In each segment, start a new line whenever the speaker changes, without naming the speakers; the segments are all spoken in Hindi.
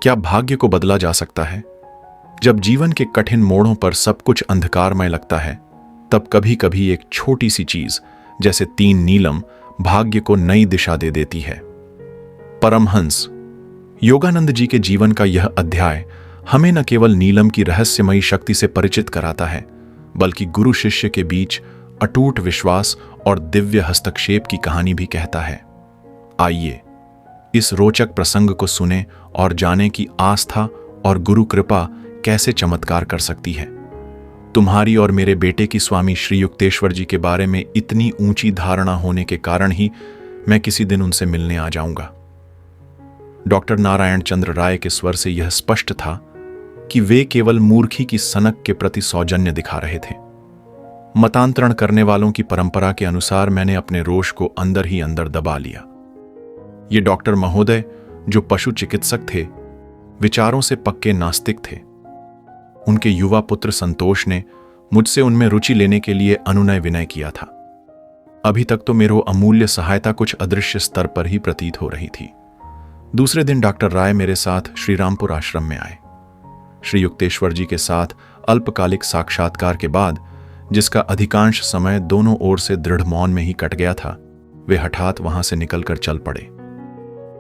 क्या भाग्य को बदला जा सकता है? जब जीवन के कठिन मोड़ों पर सब कुछ अंधकारमय लगता है, तब कभी कभी एक छोटी सी चीज जैसे 3 नीलम भाग्य को नई दिशा दे देती है। परमहंस योगानंद जी के जीवन का यह अध्याय हमें न केवल नीलम की रहस्यमयी शक्ति से परिचित कराता है, बल्कि गुरु शिष्य के बीच अटूट विश्वास और दिव्य हस्तक्षेप की कहानी भी कहता है। आइए इस रोचक प्रसंग को सुने और जानें कि आस्था और गुरु कृपा कैसे चमत्कार कर सकती है। तुम्हारी और मेरे बेटे की स्वामी श्री युक्तेश्वर जी के बारे में इतनी ऊंची धारणा होने के कारण ही मैं किसी दिन उनसे मिलने आ जाऊंगा। डॉक्टर नारायण चंद्र राय के स्वर से यह स्पष्ट था कि वे केवल मूर्खी की सनक के प्रति सौजन्य दिखा रहे थे। मतांतरण करने वालों की परंपरा के अनुसार मैंने अपने रोष को अंदर ही अंदर दबा लिया। ये डॉक्टर महोदय, जो पशु चिकित्सक थे, विचारों से पक्के नास्तिक थे। उनके युवा पुत्र संतोष ने मुझसे उनमें रुचि लेने के लिए अनुनय विनय किया था। अभी तक तो मेरो अमूल्य सहायता कुछ अदृश्य स्तर पर ही प्रतीत हो रही थी। दूसरे दिन डॉक्टर राय मेरे साथ श्रीरामपुर आश्रम में आए। श्री युक्तेश्वर जी के साथ अल्पकालिक साक्षात्कार के बाद, जिसका अधिकांश समय दोनों ओर से दृढ़ मौन में ही कट गया था, वे हठात वहां से निकलकर चल पड़े।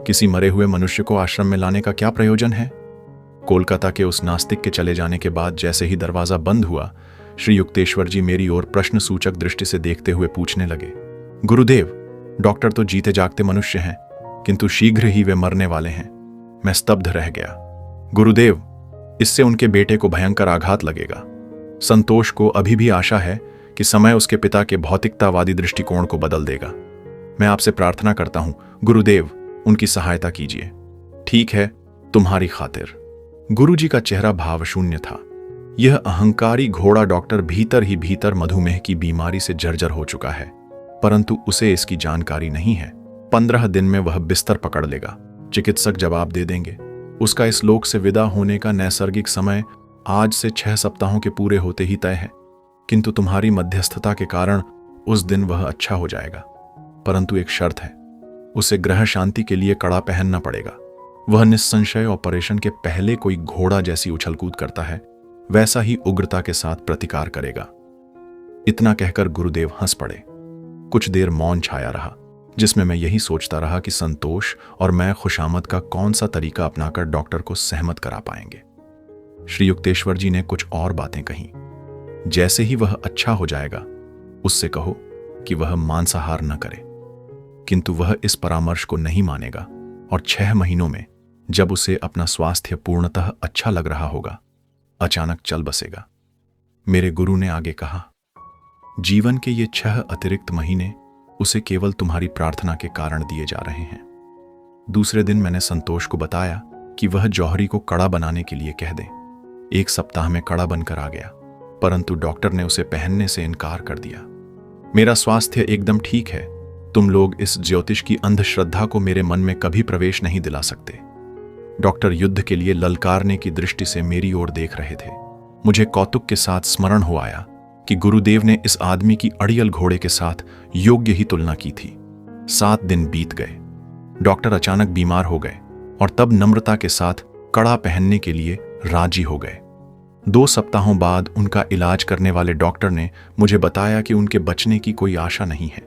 किसी मरे हुए मनुष्य को आश्रम में लाने का क्या प्रयोजन है? कोलकाता के उस नास्तिक के चले जाने के बाद जैसे ही दरवाजा बंद हुआ, श्री युक्तेश्वर जी मेरी ओर प्रश्न सूचक दृष्टि से देखते हुए पूछने लगे, गुरुदेव, डॉक्टर तो जीते जागते मनुष्य हैं, किंतु शीघ्र ही वे मरने वाले हैं। मैं स्तब्ध रह गया। गुरुदेव, इससे उनके बेटे को भयंकर आघात लगेगा। संतोष को अभी भी आशा है कि समय उसके पिता के भौतिकतावादी दृष्टिकोण को बदल देगा। मैं आपसे प्रार्थना करता हूं, गुरुदेव, उनकी सहायता कीजिए। ठीक है, तुम्हारी खातिर। गुरुजी का चेहरा भावशून्य था। यह अहंकारी घोड़ा डॉक्टर भीतर ही भीतर मधुमेह की बीमारी से जर्जर हो चुका है, परंतु उसे इसकी जानकारी नहीं है। 15 दिन में वह बिस्तर पकड़ लेगा। चिकित्सक जवाब दे देंगे। उसका इस लोक से विदा होने का नैसर्गिक समय आज से 6 सप्ताहों के पूरे होते ही तय है, किंतु तुम्हारी मध्यस्थता के कारण उस दिन वह अच्छा हो जाएगा। परंतु एक शर्त है, उसे ग्रह शांति के लिए कड़ा पहनना पड़ेगा। वह निस्संशय ऑपरेशन के पहले कोई घोड़ा जैसी उछलकूद करता है, वैसा ही उग्रता के साथ प्रतिकार करेगा। इतना कहकर गुरुदेव हंस पड़े। कुछ देर मौन छाया रहा, जिसमें मैं यही सोचता रहा कि संतोष और मैं खुशामद का कौन सा तरीका अपनाकर डॉक्टर को सहमत करा पाएंगे। श्री युक्तेश्वर जी ने कुछ और बातें कहीं। जैसे ही वह अच्छा हो जाएगा, उससे कहो कि वह मांसाहार न करे। किंतु वह इस परामर्श को नहीं मानेगा और 6 महीनों में, जब उसे अपना स्वास्थ्य पूर्णतः अच्छा लग रहा होगा, अचानक चल बसेगा। मेरे गुरु ने आगे कहा, जीवन के ये 6 अतिरिक्त महीने उसे केवल तुम्हारी प्रार्थना के कारण दिए जा रहे हैं। दूसरे दिन मैंने संतोष को बताया कि वह जौहरी को कड़ा बनाने के लिए कह दे। 1 सप्ताह में कड़ा बनकर आ गया, परंतु डॉक्टर ने उसे पहनने से इनकार कर दिया। मेरा स्वास्थ्य एकदम ठीक है। तुम लोग इस ज्योतिष की अंधश्रद्धा को मेरे मन में कभी प्रवेश नहीं दिला सकते। डॉक्टर युद्ध के लिए ललकारने की दृष्टि से मेरी ओर देख रहे थे। मुझे कौतुक के साथ स्मरण हो आया कि गुरुदेव ने इस आदमी की अड़ियल घोड़े के साथ योग्य ही तुलना की थी। 7 दिन बीत गए। डॉक्टर अचानक बीमार हो गए और तब नम्रता के साथ कड़ा पहनने के लिए राजी हो गए। 2 सप्ताहों बाद उनका इलाज करने वाले डॉक्टर ने मुझे बताया कि उनके बचने की कोई आशा नहीं है।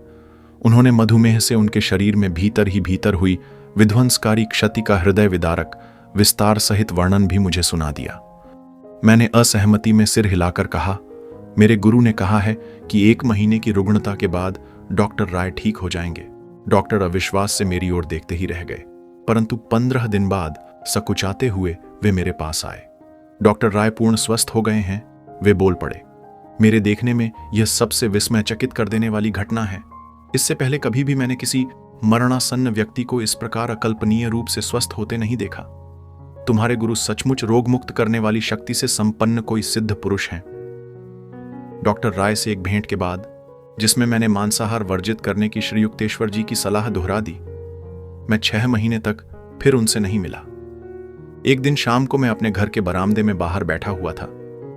उन्होंने मधुमेह से उनके शरीर में भीतर ही भीतर हुई विध्वंसकारी क्षति का हृदय विदारक विस्तार सहित वर्णन भी मुझे सुना दिया। मैंने असहमति में सिर हिलाकर कहा, मेरे गुरु ने कहा है कि 1 महीने की रुग्णता के बाद डॉक्टर राय ठीक हो जाएंगे। डॉक्टर अविश्वास से मेरी ओर देखते ही रह गए, परंतु 15 दिन बाद सकुचाते हुए वे मेरे पास आए। डॉक्टर राय पूर्ण स्वस्थ हो गए हैं, वे बोल पड़े। मेरे देखने में यह सबसे विस्मयचकित कर देने वाली घटना है। इससे पहले कभी भी मैंने किसी मरणासन्न व्यक्ति को इस प्रकार अकल्पनीय रूप से स्वस्थ होते नहीं देखा। तुम्हारे गुरु सचमुच रोग मुक्त करने वाली शक्ति से संपन्न कोई सिद्ध पुरुष हैं। डॉक्टर राय से एक भेंट के बाद, जिसमें मैंने मांसाहार वर्जित करने की श्री युक्तेश्वर जी की सलाह दोहरा दी, मैं 6 महीने तक फिर उनसे नहीं मिला। एक दिन शाम को मैं अपने घर के बरामदे में बाहर बैठा हुआ था,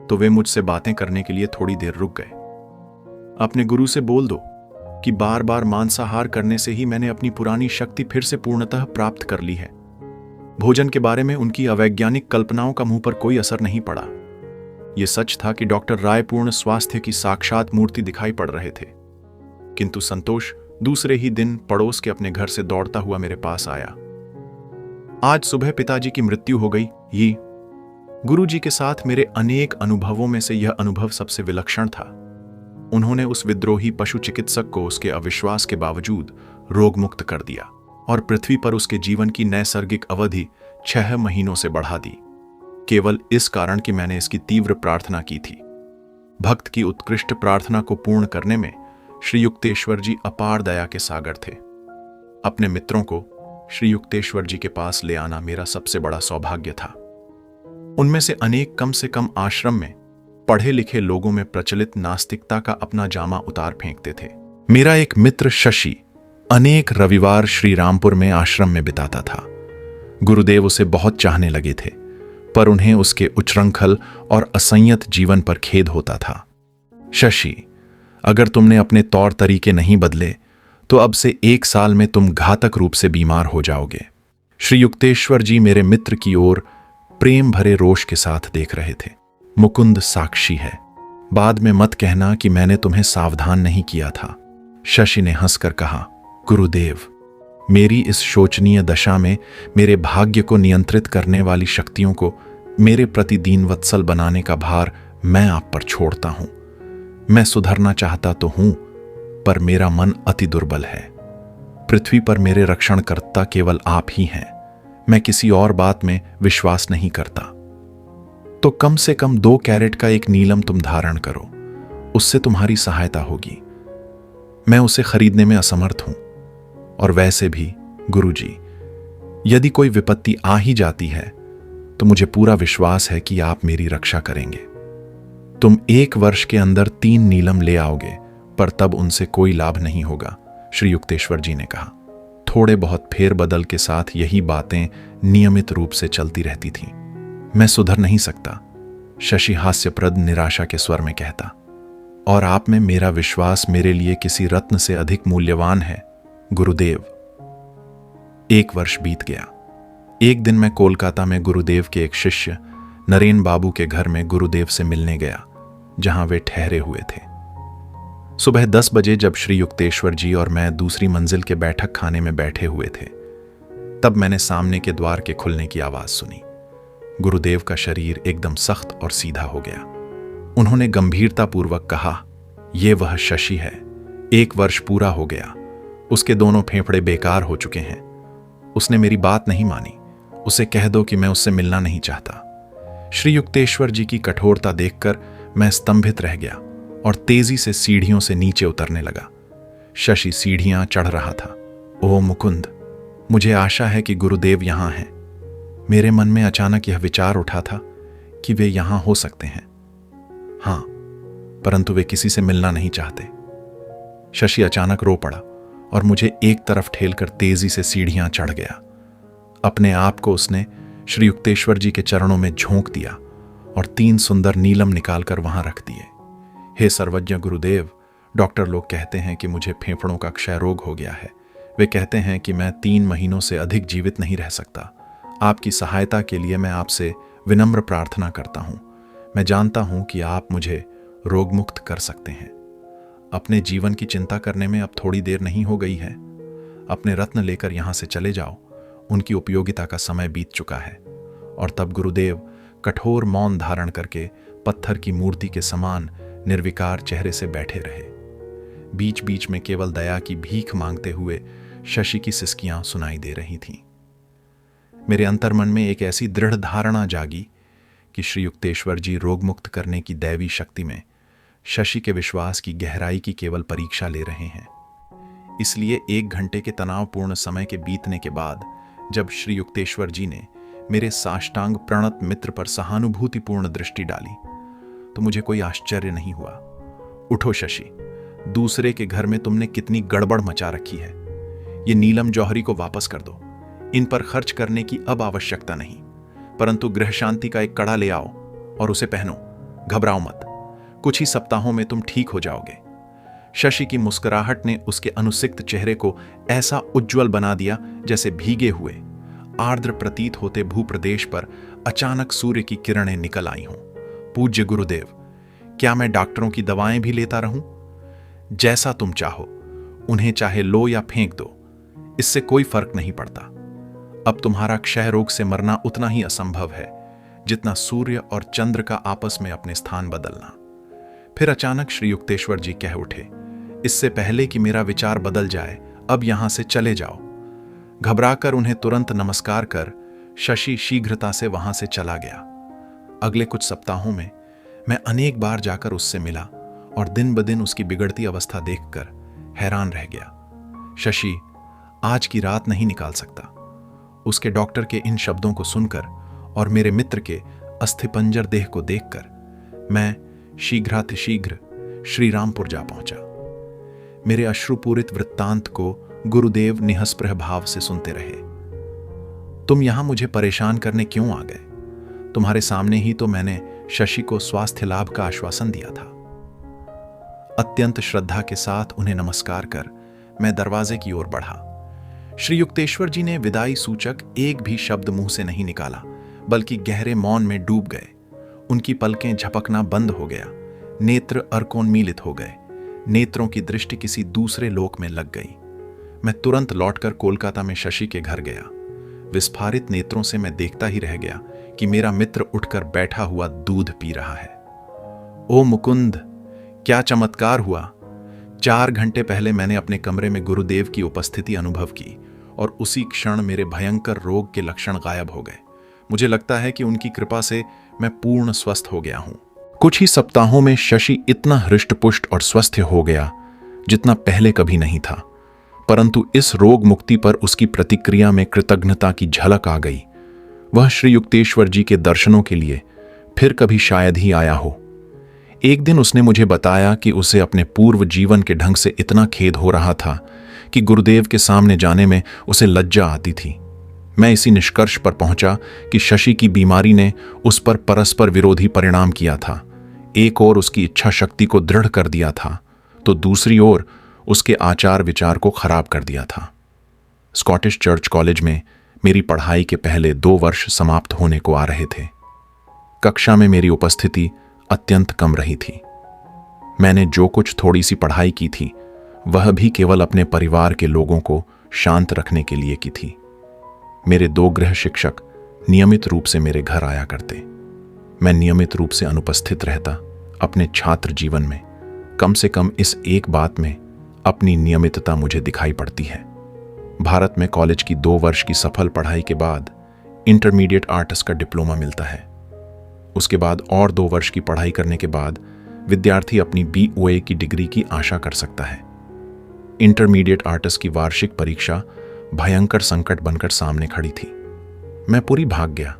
तो वे मुझसे बातें करने के लिए थोड़ी देर रुक गए। अपने गुरु से बोल दो कि बार बार मांसाहार करने से ही मैंने अपनी पुरानी शक्ति फिर से पूर्णतः प्राप्त कर ली है। भोजन के बारे में उनकी अवैज्ञानिक कल्पनाओं का मुंह पर कोई असर नहीं पड़ा। यह सच था कि डॉक्टर राय पूर्ण स्वास्थ्य की साक्षात मूर्ति दिखाई पड़ रहे थे। किंतु संतोष दूसरे ही दिन पड़ोस के अपने घर से दौड़ता हुआ मेरे पास आया। आज सुबह पिताजी की मृत्यु हो गई। ये गुरुजी के साथ मेरे अनेक अनुभवों में से यह अनुभव सबसे विलक्षण था। उन्होंने उस विद्रोही पशु चिकित्सक को उसके अविश्वास के बावजूद रोग मुक्त कर दिया और पृथ्वी पर उसके जीवन की नैसर्गिक अवधि 6 महीनों से बढ़ा दी, केवल इस कारण कि मैंने इसकी तीव्र प्रार्थना की थी। भक्त की उत्कृष्ट प्रार्थना को पूर्ण करने में श्री युक्तेश्वर जी अपार दया के सागर थे। अपने मित्रों को श्री युक्तेश्वर जी के पास ले आना मेरा सबसे बड़ा सौभाग्य था। उनमें से अनेक कम से कम आश्रम में पढ़े लिखे लोगों में प्रचलित नास्तिकता का अपना जामा उतार फेंकते थे। मेरा एक मित्र शशि अनेक रविवार श्री रामपुर में आश्रम में बिताता था। गुरुदेव उसे बहुत चाहने लगे थे, पर उन्हें उसके उच्चृंखल और असंयत जीवन पर खेद होता था। शशि, अगर तुमने अपने तौर तरीके नहीं बदले तो अब से 1 साल में तुम घातक रूप से बीमार हो जाओगे। श्री युक्तेश्वर जी मेरे मित्र की ओर प्रेम भरे रोष के साथ देख रहे थे। मुकुंद साक्षी है, बाद में मत कहना कि मैंने तुम्हें सावधान नहीं किया था। शशि ने हंसकर कहा, गुरुदेव, मेरी इस शोचनीय दशा में मेरे भाग्य को नियंत्रित करने वाली शक्तियों को मेरे प्रति दीनवत्सल बनाने का भार मैं आप पर छोड़ता हूं। मैं सुधरना चाहता तो हूं, पर मेरा मन अति दुर्बल है। पृथ्वी पर मेरे रक्षणकर्ता केवल आप ही हैं। मैं किसी और बात में विश्वास नहीं करता। तो कम से कम 2 कैरेट का एक नीलम तुम धारण करो, उससे तुम्हारी सहायता होगी। मैं उसे खरीदने में असमर्थ हूं। और वैसे भी गुरुजी, यदि कोई विपत्ति आ ही जाती है तो मुझे पूरा विश्वास है कि आप मेरी रक्षा करेंगे। तुम 1 वर्ष के अंदर 3 नीलम ले आओगे, पर तब उनसे कोई लाभ नहीं होगा, श्री युक्तेश्वर जी ने कहा। थोड़े बहुत फेरबदल के साथ यही बातें नियमित रूप से चलती रहती थीं। मैं सुधर नहीं सकता, शशि हास्यप्रद निराशा के स्वर में कहता, और आप में मेरा विश्वास मेरे लिए किसी रत्न से अधिक मूल्यवान है गुरुदेव। 1 वर्ष बीत गया। एक दिन मैं कोलकाता में गुरुदेव के एक शिष्य नरेन बाबू के घर में गुरुदेव से मिलने गया, जहां वे ठहरे हुए थे। सुबह 10 बजे जब श्री युक्तेश्वर जी और मैं दूसरी मंजिल के बैठक खाने में बैठे हुए थे, तब मैंने सामने के द्वार के खुलने की आवाज सुनी। गुरुदेव का शरीर एकदम सख्त और सीधा हो गया। उन्होंने गंभीरतापूर्वक कहा, यह वह शशि है। 1 वर्ष पूरा हो गया, उसके दोनों फेफड़े बेकार हो चुके हैं। उसने मेरी बात नहीं मानी। उसे कह दो कि मैं उससे मिलना नहीं चाहता। श्री युक्तेश्वर जी की कठोरता देखकर मैं स्तंभित रह गया और तेजी से सीढ़ियों से नीचे उतरने लगा। शशि सीढ़ियां चढ़ रहा था। ओह मुकुंद, मुझे आशा है कि गुरुदेव यहां हैं। मेरे मन में अचानक यह विचार उठा था कि वे यहां हो सकते हैं। हां, परंतु वे किसी से मिलना नहीं चाहते। शशि अचानक रो पड़ा और मुझे एक तरफ ठेलकर तेजी से सीढ़ियां चढ़ गया। अपने आप को उसने श्री युक्तेश्वर जी के चरणों में झोंक दिया और 3 सुंदर नीलम निकालकर वहां रख दिए। हे सर्वज्ञ गुरुदेव, डॉक्टर लोग कहते हैं कि मुझे फेफड़ों का क्षय रोग हो गया है। वे कहते हैं कि मैं 3 महीनों से अधिक जीवित नहीं रह सकता। आपकी सहायता के लिए मैं आपसे विनम्र प्रार्थना करता हूं। मैं जानता हूं कि आप मुझे रोगमुक्त कर सकते हैं। अपने जीवन की चिंता करने में अब थोड़ी देर नहीं हो गई है। अपने रत्न लेकर यहां से चले जाओ, उनकी उपयोगिता का समय बीत चुका है। और तब गुरुदेव कठोर मौन धारण करके पत्थर की मूर्ति के समान निर्विकार चेहरे से बैठे रहे। बीच बीच में केवल दया की भीख मांगते हुए शशि की सिसकियां सुनाई दे रही थीं। मेरे अंतर्मन में एक ऐसी दृढ़ धारणा जागी कि श्री युक्तेश्वर जी रोगमुक्त करने की दैवी शक्ति में शशि के विश्वास की गहराई की केवल परीक्षा ले रहे हैं। इसलिए 1 घंटे के तनावपूर्ण समय के बीतने के बाद जब श्री युक्तेश्वर जी ने मेरे साष्टांग प्रणत मित्र पर सहानुभूतिपूर्ण दृष्टि डाली तो मुझे कोई आश्चर्य नहीं हुआ। उठो शशि, दूसरे के घर में तुमने कितनी गड़बड़ मचा रखी है। ये नीलम जौहरी को वापस कर दो। इन पर खर्च करने की अब आवश्यकता नहीं, परंतु गृह शांति का एक कड़ा ले आओ और उसे पहनो। घबराओ मत, कुछ ही सप्ताहों में तुम ठीक हो जाओगे। शशि की मुस्कुराहट ने उसके अनुसिक्त चेहरे को ऐसा उज्जवल बना दिया जैसे भीगे हुए आर्द्र प्रतीत होते भूप्रदेश पर अचानक सूर्य की किरणें निकल आई हों। पूज्य गुरुदेव, क्या मैं डॉक्टरों की दवाएं भी लेता रहूं? जैसा तुम चाहो, उन्हें चाहे लो या फेंक दो, इससे कोई फर्क नहीं पड़ता। अब तुम्हारा क्षय रोग से मरना उतना ही असंभव है जितना सूर्य और चंद्र का आपस में अपने स्थान बदलना। फिर अचानक श्री युक्तेश्वर जी कह उठे, इससे पहले कि मेरा विचार बदल जाए, अब यहां से चले जाओ। घबराकर उन्हें तुरंत नमस्कार कर शशि शीघ्रता से वहां से चला गया। अगले कुछ सप्ताहों में मैं अनेक बार जाकर उससे मिला और दिन ब दिन उसकी बिगड़ती अवस्था देखकर हैरान रह गया। शशि आज की रात नहीं निकाल सकता। उसके डॉक्टर के इन शब्दों को सुनकर और मेरे मित्र के अस्थिपंजर देह को देखकर मैं शीघ्रातिशीघ्र श्रीरामपुर जा पहुंचा। मेरे अश्रुपूरित वृत्तांत को गुरुदेव निःस्पृह भाव से सुनते रहे। तुम यहां मुझे परेशान करने क्यों आ गए? तुम्हारे सामने ही तो मैंने शशि को स्वास्थ्य लाभ का आश्वासन दिया था। अत्यंत श्रद्धा के साथ उन्हें नमस्कार कर मैं दरवाजे की ओर बढ़ा। श्री युक्तेश्वर जी ने विदाई सूचक एक भी शब्द मुंह से नहीं निकाला, बल्कि गहरे मौन में डूब गए। उनकी पलकें झपकना बंद हो गया, नेत्र अर्कोन्मीलित हो गए, नेत्रों की दृष्टि किसी दूसरे लोक में लग गई। मैं तुरंत लौटकर कोलकाता में शशि के घर गया। विस्फारित नेत्रों से मैं देखता ही रह गया कि मेरा मित्र उठकर बैठा हुआ दूध पी रहा है। ओ मुकुंद, क्या चमत्कार हुआ! 4 घंटे पहले मैंने अपने कमरे में गुरुदेव की उपस्थिति अनुभव की और उसी क्षण मेरे भयंकर रोग के लक्षण गायब हो गए। मुझे लगता है कि उनकी कृपा से मैं पूर्ण स्वस्थ हो गया हूं। कुछ ही सप्ताहों में शशि इतना हृष्टपुष्ट और स्वस्थ हो गया जितना पहले कभी नहीं था। परंतु इस रोग मुक्ति पर उसकी प्रतिक्रिया में कृतज्ञता की झलक आ गई। वह श्री युक्तेश्वर जी के दर्शनों के लिए फिर कभी शायद ही आया हो। एक दिन उसने मुझे बताया कि उसे अपने पूर्व जीवन के ढंग से इतना खेद हो रहा था कि गुरुदेव के सामने जाने में उसे लज्जा आती थी। मैं इसी निष्कर्ष पर पहुंचा कि शशि की बीमारी ने उस पर परस्पर विरोधी परिणाम किया था। एक ओर उसकी इच्छा शक्ति को दृढ़ कर दिया था, तो दूसरी ओर उसके आचार विचार को खराब कर दिया था। स्कॉटिश चर्च कॉलेज में मेरी पढ़ाई के पहले 2 वर्ष समाप्त होने को आ रहे थे। कक्षा में मेरी उपस्थिति अत्यंत कम रही थी। मैंने जो कुछ थोड़ी सी पढ़ाई की थी वह भी केवल अपने परिवार के लोगों को शांत रखने के लिए की थी। मेरे 2 गृह शिक्षक नियमित रूप से मेरे घर आया करते। मैं नियमित रूप से अनुपस्थित रहता। अपने छात्र जीवन में कम से कम इस एक बात में अपनी नियमितता मुझे दिखाई पड़ती है। भारत में कॉलेज की 2 वर्ष की सफल पढ़ाई के बाद इंटरमीडिएट आर्ट्स का डिप्लोमा मिलता है। उसके बाद और 2 वर्ष की पढ़ाई करने के बाद विद्यार्थी अपनी BOA की डिग्री की आशा कर सकता है। इंटरमीडिएट आर्ट्स की वार्षिक परीक्षा भयंकर संकट बनकर सामने खड़ी थी। मैं पूरी भाग गया,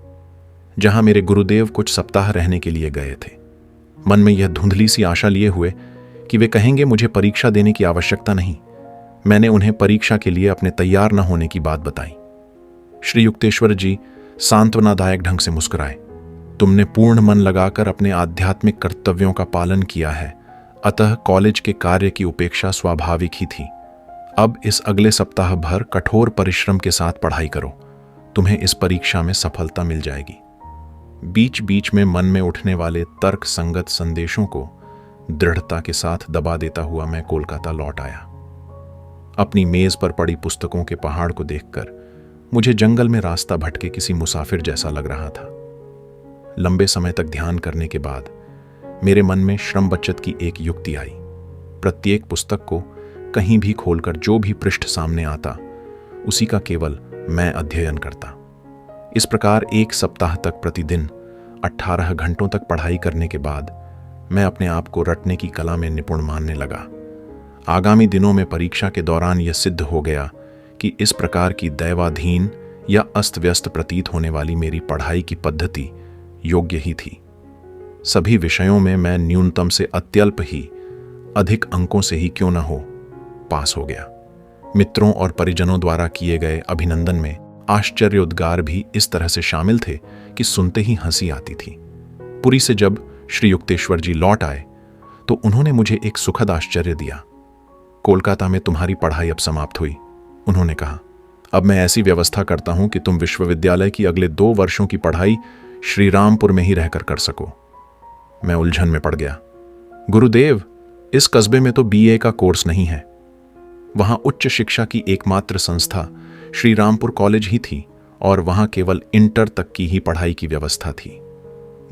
जहां मेरे गुरुदेव कुछ सप्ताह रहने के लिए गए थे। मन में यह धुंधली सी आशा लिए हुए कि वे कहेंगे मुझे परीक्षा देने की आवश्यकता नहीं, मैंने उन्हें परीक्षा के लिए अपने तैयार न होने की बात बताई। श्री युक्तेश्वर जी सांत्वनादायक ढंग से मुस्कुराए। तुमने पूर्ण मन लगाकर अपने आध्यात्मिक कर्तव्यों का पालन किया है, अतः कॉलेज के कार्य की उपेक्षा स्वाभाविक ही थी। अब इस अगले सप्ताह भर कठोर परिश्रम के साथ पढ़ाई करो, तुम्हें इस परीक्षा में सफलता मिल जाएगी। बीच बीच में मन में उठने वाले तर्क संगत संदेशों को दृढ़ता के साथ दबा देता हुआ मैं कोलकाता लौट आया। अपनी मेज पर पड़ी पुस्तकों के पहाड़ को देखकर मुझे जंगल में रास्ता भटके किसी मुसाफिर जैसा लग रहा था। लंबे समय तक ध्यान करने के बाद मेरे मन में श्रम बचत की एक युक्ति आई। प्रत्येक पुस्तक को कहीं भी खोलकर जो भी पृष्ठ सामने आता उसी का केवल मैं अध्ययन करता। इस प्रकार 1 सप्ताह तक प्रतिदिन 18 घंटों तक पढ़ाई करने के बाद मैं अपने आप को रटने की कला में निपुण मानने लगा। आगामी दिनों में परीक्षा के दौरान यह सिद्ध हो गया कि इस प्रकार की दैवाधीन या अस्त व्यस्त प्रतीत होने वाली मेरी पढ़ाई की पद्धति योग्य ही थी। सभी विषयों में मैं न्यूनतम से अत्यल्प ही अधिक अंकों से ही क्यों न हो पास हो गया। मित्रों और परिजनों द्वारा किए गए अभिनंदन में आश्चर्योद्गार भी इस तरह से शामिल थे कि सुनते ही हंसी आती थी। पुरी से जब श्री युक्तेश्वर जी लौट आए तो उन्होंने मुझे एक सुखद आश्चर्य दिया। कोलकाता में तुम्हारी पढ़ाई अब समाप्त हुई, उन्होंने कहा। अब मैं ऐसी व्यवस्था करता हूं कि तुम विश्वविद्यालय की अगले 2 वर्षों की पढ़ाई श्रीरामपुर में ही रहकर कर सको। मैं उलझन में पड़ गया। गुरुदेव, इस कस्बे में तो बीए का कोर्स नहीं है। वहां उच्च शिक्षा की एकमात्र संस्था श्रीरामपुर कॉलेज ही थी और वहां केवल इंटर तक की ही पढ़ाई की व्यवस्था थी।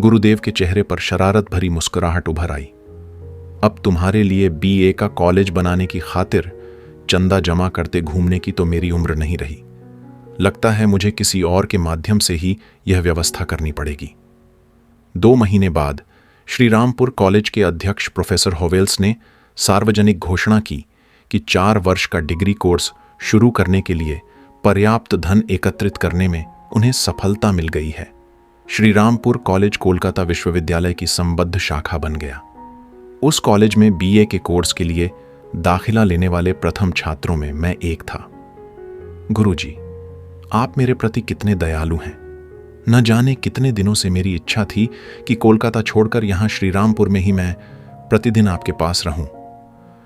गुरुदेव के चेहरे पर शरारत भरी मुस्कुराहट उभर आई। अब तुम्हारे लिए बीए का कॉलेज बनाने की खातिर चंदा जमा करते घूमने की तो मेरी उम्र नहीं रही। लगता है मुझे किसी और के माध्यम से ही यह व्यवस्था करनी पड़ेगी। 2 महीने बाद श्रीरामपुर कॉलेज के अध्यक्ष प्रोफेसर होवेल्स ने सार्वजनिक घोषणा की कि 4 वर्ष का डिग्री कोर्स शुरू करने के लिए पर्याप्त धन एकत्रित करने में उन्हें सफलता मिल गई है। श्रीरामपुर कॉलेज कोलकाता विश्वविद्यालय की संबद्ध शाखा बन गया। उस कॉलेज में बीए के कोर्स के लिए दाखिला लेने वाले प्रथम छात्रों में मैं एक था। गुरुजी, आप मेरे प्रति कितने दयालु हैं। न जाने कितने दिनों से मेरी इच्छा थी कि कोलकाता छोड़कर यहां श्रीरामपुर में ही मैं प्रतिदिन आपके पास रहूं।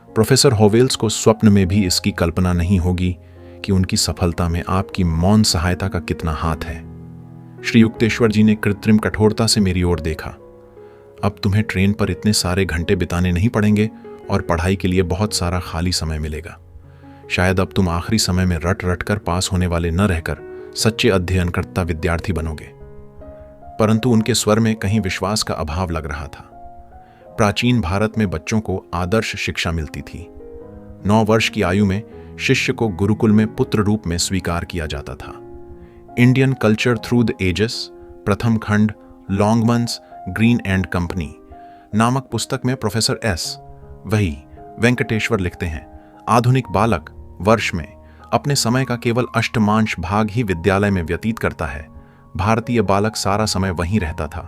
प्रोफेसर होवेल्स को स्वप्न में भी इसकी कल्पना नहीं होगी कि उनकी सफलता में आपकी मौन सहायता का कितना हाथ है। श्री युक्तेश्वर जी ने कृत्रिम कठोरता से मेरी ओर देखा। अब तुम्हें ट्रेन पर इतने सारे घंटे बिताने नहीं पड़ेंगे और पढ़ाई के लिए बहुत सारा खाली समय मिलेगा। शायद अब तुम आखिरी समय में रट रट कर पास होने वाले न रहकर सच्चे अध्ययनकर्ता विद्यार्थी बनोगे। परंतु उनके स्वर में कहीं विश्वास का अभाव लग रहा था। प्राचीन भारत में बच्चों को आदर्श शिक्षा मिलती थी। 9 वर्ष की आयु में शिष्य को गुरुकुल में पुत्र रूप में स्वीकार किया जाता था। Indian culture through the ages, प्रथम खंड, लॉन्गमन्स, ग्रीन एंड कंपनी नामक पुस्तक में प्रोफेसर एस वही वेंकटेश्वर लिखते हैं, आधुनिक बालक वर्ष में अपने समय का केवल अष्टमांश भाग ही विद्यालय में व्यतीत करता है। भारतीय बालक सारा समय वहीं रहता था।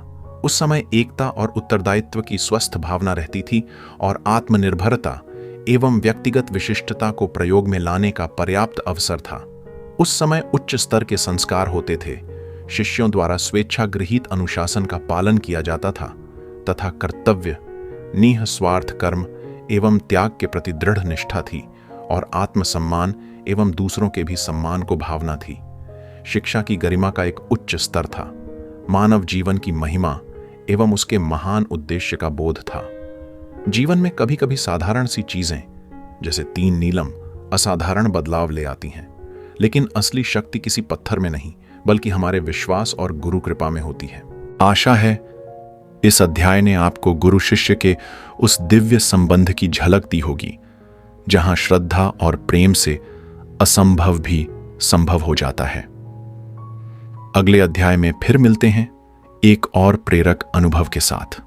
उस समय एकता और उत्तरदायित्व की स्वस्थ भावना रहती थी और आत्मनिर्भरता एवं व्यक्तिगत विशिष्टता को प्रयोग में लाने का पर्याप्त अवसर था। उस समय उच्च स्तर के संस्कार होते थे। शिष्यों द्वारा स्वेच्छागृहीत अनुशासन का पालन किया जाता था तथा कर्तव्य, निःस्वार्थ कर्म एवं त्याग के प्रति दृढ़ निष्ठा थी और आत्मसम्मान एवं दूसरों के भी सम्मान को भावना थी। शिक्षा की गरिमा का एक उच्च स्तर था। मानव जीवन की महिमा एवं उसके महान उद्देश्य का बोध था। जीवन में कभी कभी साधारण सी चीजें जैसे 3 नीलम असाधारण बदलाव ले आती हैं, लेकिन असली शक्ति किसी पत्थर में नहीं बल्कि हमारे विश्वास और गुरु कृपा में होती है। आशा है इस अध्याय ने आपको गुरु शिष्य के उस दिव्य संबंध की झलक दी होगी जहां श्रद्धा और प्रेम से असंभव भी संभव हो जाता है। अगले अध्याय में फिर मिलते हैं एक और प्रेरक अनुभव के साथ।